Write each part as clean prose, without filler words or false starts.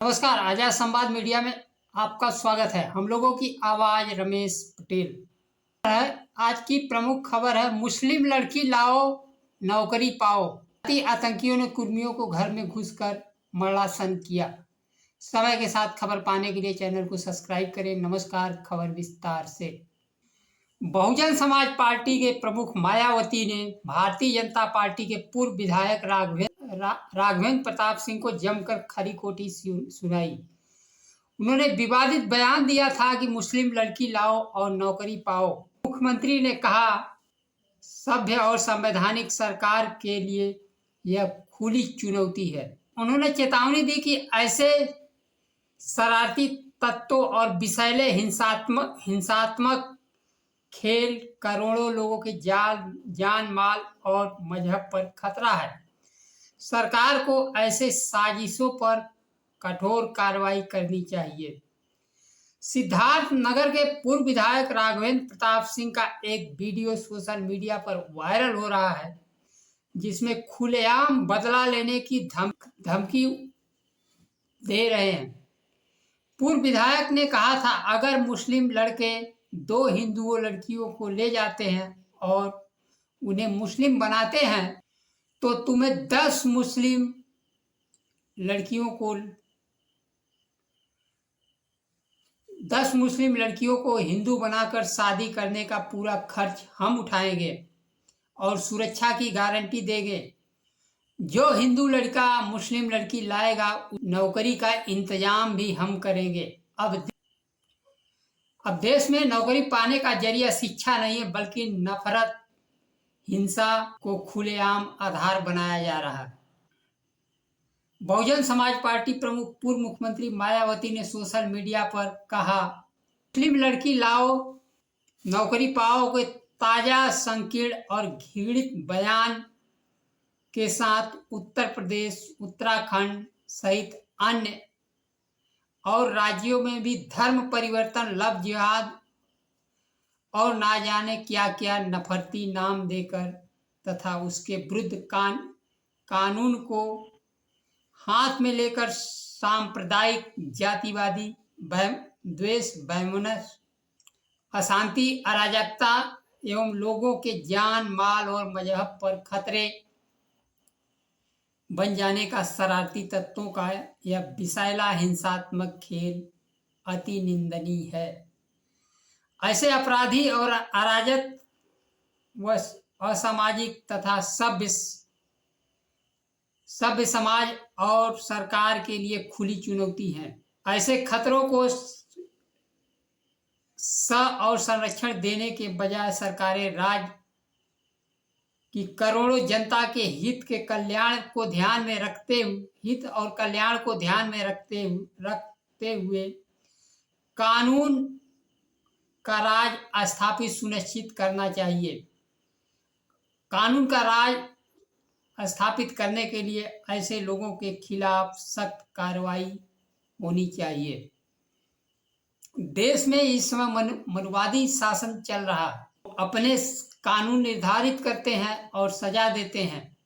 नमस्कार, आजाद संवाद मीडिया में आपका स्वागत है। हम लोगों की आवाज रमेश पटेल है। आज की प्रमुख खबर है, मुस्लिम लड़की लाओ नौकरी पाओ। आतंकियों ने कुर्मियों को घर में घुसकर मर्डरासन किया। समय के साथ खबर पाने के लिए चैनल को सब्सक्राइब करें। नमस्कार, खबर विस्तार से। बहुजन समाज पार्टी के प्रमुख मायावती ने भारतीय जनता पार्टी के पूर्व विधायक राघवेंद्र प्रताप सिंह को जमकर खरी खोटी सुनाई। उन्होंने विवादित बयान दिया था कि मुस्लिम लड़की लाओ और नौकरी पाओ। मुख्यमंत्री ने कहा, सभ्य और संवैधानिक सरकार के लिए यह खुली चुनौती है। उन्होंने चेतावनी दी कि ऐसे शरारती तत्वों और विषैले हिंसात्मक खेल करोड़ों लोगों के जान माल और मजहब पर खतरा है। सरकार को ऐसे साजिशों पर कठोर कार्रवाई करनी चाहिए। सिद्धार्थनगर के पूर्व विधायक राघवेंद्र प्रताप सिंह का एक वीडियो सोशल मीडिया पर वायरल हो रहा है, जिसमें खुलेआम बदला लेने की धमकी दे रहे हैं। पूर्व विधायक ने कहा था, अगर मुस्लिम लड़के 2 हिंदू लड़कियों को ले जाते हैं और उन्हें मुस्लिम बनाते हैं तो तुम्हें 10 मुस्लिम लड़कियों को हिंदू बनाकर शादी करने का पूरा खर्च हम उठाएंगे और सुरक्षा की गारंटी देंगे। जो हिंदू लड़का मुस्लिम लड़की लाएगा, नौकरी का इंतजाम भी हम करेंगे। अब देश में नौकरी पाने का जरिया शिक्षा नहीं है, बल्कि नफरत, हिंसा को खुलेआम आधार बनाया जा रहा है। बहुजन समाज पार्टी प्रमुख पूर्व मुख्यमंत्री मायावती ने सोशल मीडिया पर कहा, मुस्लिम लड़की लाओ नौकरी पाओ के ताजा, संकीर्ण और घृणित बयान के साथ उत्तर प्रदेश, उत्तराखंड सहित अन्य और राज्यों में भी धर्म परिवर्तन, लव जिहाद और ना जाने क्या क्या नफरती नाम देकर तथा उसके विरुद्ध कानून को हाथ में लेकर सांप्रदायिक, जातिवादी, द्वेष, वैमनस्य, अशांति, अराजकता एवं लोगों के जान माल और मजहब पर खतरे बन जाने का शरारती तत्वों का यह विषैला हिंसात्मक खेल अति निंदनीय है। ऐसे अपराधी और अराजक व असामाजिक तथा सभ्य समाज और सरकार के लिए खुली चुनौती है। ऐसे खतरों को और संरक्षण देने के बजाय सरकारें राज्य की करोड़ों जनता के हित और कल्याण को ध्यान में रखते हुए कानून का राज स्थापित सुनिश्चित करना चाहिए। कानून का राज स्थापित करने के लिए ऐसे लोगों के खिलाफ सख्त कार्रवाई होनी चाहिए। देश में इस समय मनुवादी शासन चल रहा है। अपने कानून निर्धारित करते हैं और सजा देते हैं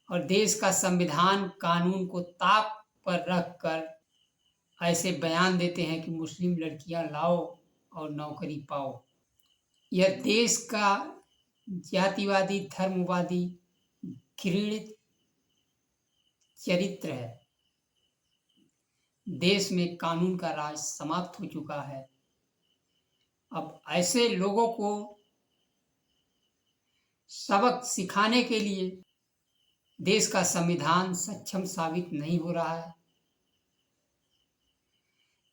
और देश का संविधान कानून को ताक पर रखकर ऐसे बयान देते हैं कि मुस्लिम लड़कियां लाओ और नौकरी पाओ। यह देश का जातिवादी, धर्मवादी, घृणित चरित्र है। देश में कानून का राज समाप्त हो चुका है। अब ऐसे लोगों को सबक सिखाने के लिए देश का संविधान सक्षम साबित नहीं हो रहा है।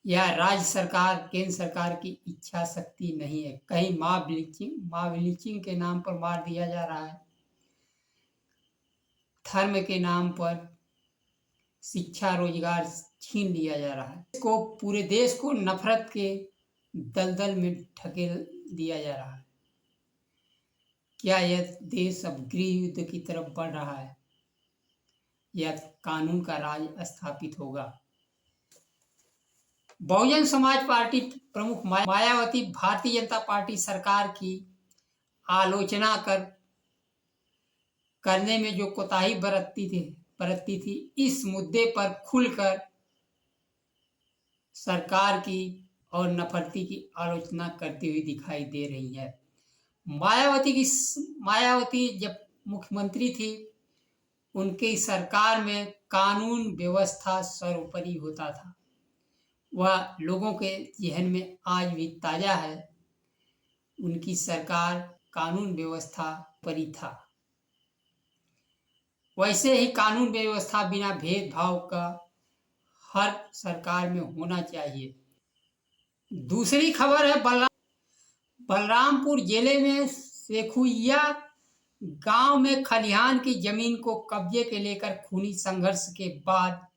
यह राज्य सरकार, केंद्र सरकार की इच्छा शक्ति नहीं है। कहीं माँ ब्लीचिंग के नाम पर मार दिया जा रहा है। धर्म के नाम पर शिक्षा, रोजगार छीन लिया जा रहा है। पूरे देश को नफरत के दलदल में ढकेल दिया जा रहा है। क्या यह देश अब गृह युद्ध की तरफ बढ़ रहा है या कानून का राज स्थापित होगा? बहुजन समाज पार्टी प्रमुख मायावती भारतीय जनता पार्टी सरकार की आलोचना करने में जो कोताही बरतती थी, बरतती थी। इस मुद्दे पर खुलकर सरकार की और नफरती की आलोचना करती हुई दिखाई दे रही है। मायावती जब मुख्यमंत्री थी, उनकी सरकार में कानून व्यवस्था सर्वोपरि होता था। वह लोगों के जहन में आज भी ताजा है। उनकी सरकार कानून व्यवस्था परी था। वैसे ही कानून व्यवस्था बिना भेदभाव का हर सरकार में होना चाहिए। दूसरी खबर है बलरामपुर जिले में शेखुइया गांव में खलिहान की जमीन को कब्जे के लेकर खूनी संघर्ष के बाद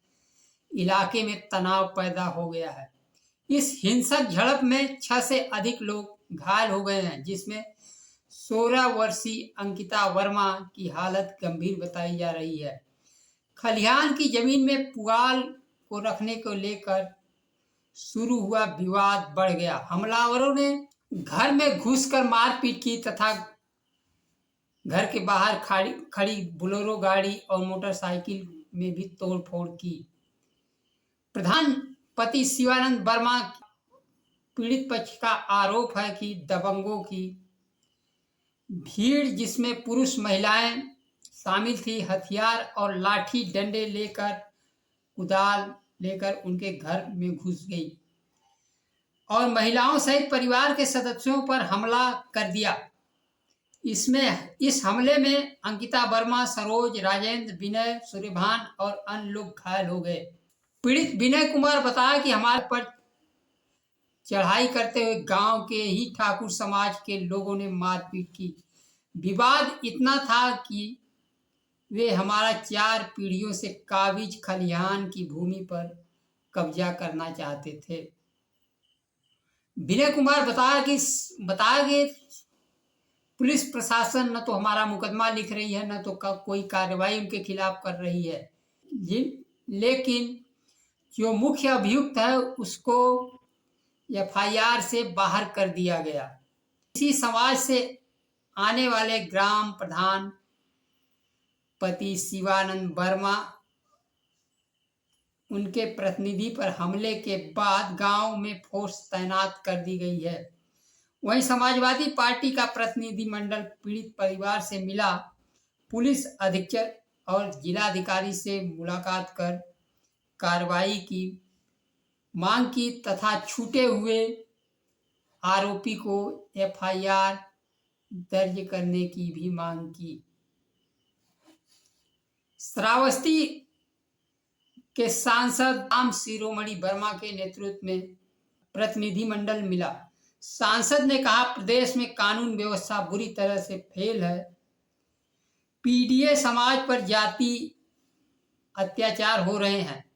इलाके में तनाव पैदा हो गया है। इस हिंसक झड़प में 6 से अधिक लोग घायल हो गए हैं, जिसमें 16 वर्षीय अंकिता वर्मा की हालत गंभीर बताई जा रही है। खलिहान की जमीन में पुआल को रखने को लेकर शुरू हुआ विवाद बढ़ गया। हमलावरों ने घर में घुसकर मारपीट की तथा घर के बाहर खड़ी बोलेरो गाड़ी और मोटरसाइकिल में भी तोड़फोड़ की। प्रधान पति शिवानंद वर्मा पीड़ित पक्ष का आरोप है कि दबंगों की भीड़, जिसमें पुरुष महिलाएं शामिल थी, हथियार और लाठी डंडे लेकर कुदाल लेकर उनके घर में घुस गई और महिलाओं सहित परिवार के सदस्यों पर हमला कर दिया। इस हमले में अंकिता वर्मा, सरोज, राजेंद्र, विनय, सूर्यभान और अन्य लोग घायल हो गए। पीड़ित विनय कुमार बताया कि हमारे पर चढ़ाई करते हुए गांव के ही ठाकुर समाज के लोगों ने मारपीट की। विवाद इतना था कि वे हमारा 4 पीढ़ियों से काबिज खलिहान की भूमि पर कब्जा करना चाहते थे। विनय कुमार बताया कि पुलिस प्रशासन न तो हमारा मुकदमा लिख रही है, न तो कोई कार्रवाई उनके खिलाफ कर रही है। लेकिन जो मुख्य अभियुक्त है उसको एफआईआर से बाहर कर दिया गया। इसी समाज से आने वाले ग्राम प्रधान पति शिवानंद वर्मा, उनके प्रतिनिधि पर हमले के बाद गांव में फोर्स तैनात कर दी गई है। वहीं समाजवादी पार्टी का प्रतिनिधिमंडल पीड़ित परिवार से मिला। पुलिस अधीक्षक और जिलाधिकारी से मुलाकात कर कार्रवाई की मांग की तथा छूटे हुए आरोपी को एफआईआर दर्ज करने की भी मांग की। श्रावस्ती के सांसद राम शिरोमणि वर्मा के नेतृत्व में प्रतिनिधिमंडल मिला। सांसद ने कहा, प्रदेश में कानून व्यवस्था बुरी तरह से फेल है। पीडीए समाज पर जाति अत्याचार हो रहे हैं,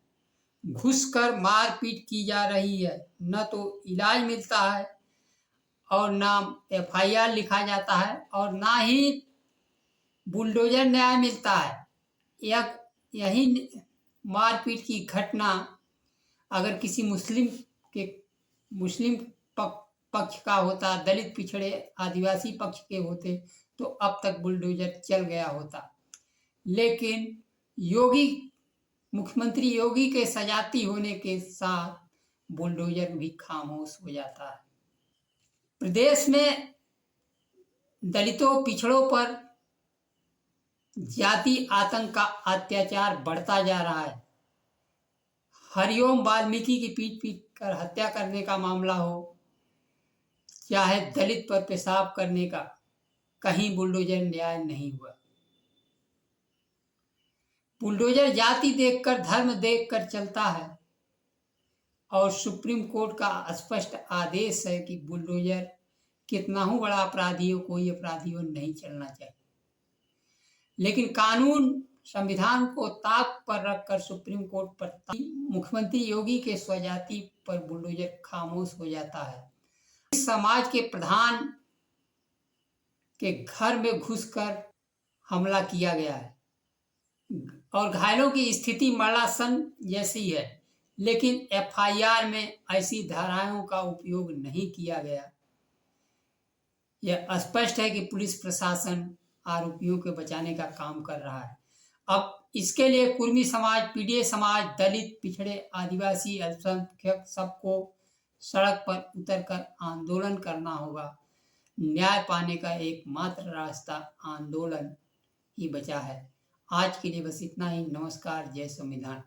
घुसकर मारपीट की जा रही है, न तो इलाज मिलता है और ना एफआईआर लिखा जाता है और ना ही बुलडोजर न्याय मिलता है। यही मारपीट की घटना अगर किसी मुस्लिम पक्ष का होता, दलित, पिछड़े, आदिवासी पक्ष के होते तो अब तक बुलडोजर चल गया होता। लेकिन मुख्यमंत्री योगी के सजाती होने के साथ बुलडोजर भी खामोश हो जाता है। प्रदेश में दलितों, पिछड़ों पर जाति आतंक का अत्याचार बढ़ता जा रहा है। हरिओम वाल्मीकि की पीट कर हत्या करने का मामला हो, चाहे दलित पर पेशाब करने का, कहीं बुलडोजर न्याय नहीं हुआ। बुलडोजर जाति देखकर, धर्म देखकर चलता है और सुप्रीम कोर्ट का स्पष्ट आदेश है कि बुलडोजर कितना ही बड़ा अपराधी हो, कोई अपराधी हो नहीं चलना चाहिए। लेकिन कानून, संविधान को ताक पर रखकर सुप्रीम कोर्ट पर मुख्यमंत्री योगी के स्वजाति पर बुलडोजर खामोश हो जाता है। इस समाज के प्रधान के घर में घुसकर हमला किया गया है और घायलों की स्थिति मरणासन जैसी है, लेकिन एफआईआर में ऐसी धाराओं का उपयोग नहीं किया गया। यह स्पष्ट है कि पुलिस प्रशासन आरोपियों के बचाने का काम कर रहा है। अब इसके लिए कुर्मी समाज, पीडीए समाज, दलित, पिछड़े, आदिवासी, अल्पसंख्यक सबको सड़क पर उतरकर आंदोलन करना होगा। न्याय पाने का एकमात्र रास्ता आंदोलन ही बचा है। आज के लिए बस इतना ही। नमस्कार। जय संविधान।